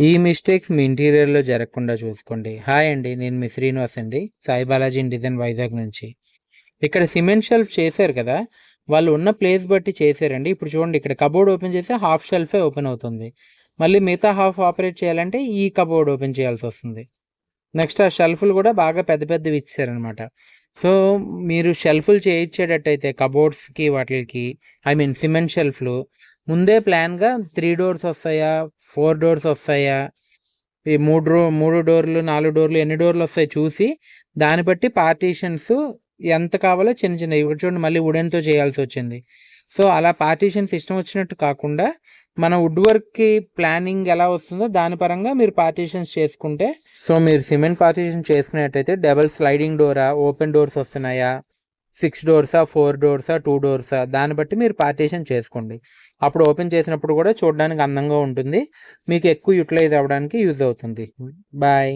ఈ మిస్టేక్స్ మీ ఇంటీరియర్లో జరగకుండా చూసుకోండి. హాయ్ అండి, నేను మీ శ్రీనివాస్ అండి, సాయి బాలాజీ డిజైన్ వైజాగ్ నుంచి. ఇక్కడ సిమెంట్ షెల్ఫ్ చేశారు కదా, వాళ్ళు ఉన్న ప్లేస్ బట్టి చేశారండి. ఇప్పుడు చూడండి, ఇక్కడ కబోర్డ్ ఓపెన్ చేస్తే హాఫ్ షెల్ఫే ఓపెన్ అవుతుంది. మళ్ళీ మిగతా హాఫ్ ఆపరేట్ చేయాలంటే ఈ కబోర్డ్ ఓపెన్ చేయాల్సి వస్తుంది. నెక్స్ట్ ఆ షెల్ఫ్లు కూడా బాగా పెద్ద పెద్దవి ఇచ్చారనమాట. సో మీరు షెల్ఫ్లు చేయించేటట్టయితే కబోర్డ్స్కి వాటికి, ఐ మీన్ సిమెంట్ షెల్ఫ్లు ముందే ప్లాన్గా 3 డోర్స్ వస్తాయా, 4 డోర్స్ వస్తాయా, ఈ 3 డోర్లు 4 డోర్లు ఎన్ని డోర్లు వస్తాయి చూసి దాన్ని బట్టి పార్టీషన్స్ ఎంత కావాలో చిన్న చిన్న, ఇక్కడ చూడండి మళ్ళీ వుడెన్తో చేయాల్సి వచ్చింది. సో అలా పార్టీషన్స్ ఇష్టం వచ్చినట్టు కాకుండా మన వుడ్ వర్క్కి ప్లానింగ్ ఎలా వస్తుందో దాని పరంగా మీరు పార్టీషన్స్ చేసుకుంటే, సో మీరు సిమెంట్ పార్టీషన్ చేసుకునేటైతే డబల్ స్లైడింగ్ డోరా, ఓపెన్ డోర్స్ వస్తున్నాయా, 6 డోర్సా, 4 డోర్సా, 2 డోర్సా, దాన్ని బట్టి మీరు పార్టీషన్ చేసుకోండి. అప్పుడు ఓపెన్ చేసినప్పుడు కూడా చూడడానికి అందంగా ఉంటుంది, మీకు ఎక్కువ యూటిలైజ్ అవ్వడానికి యూజ్ అవుతుంది. బాయ్.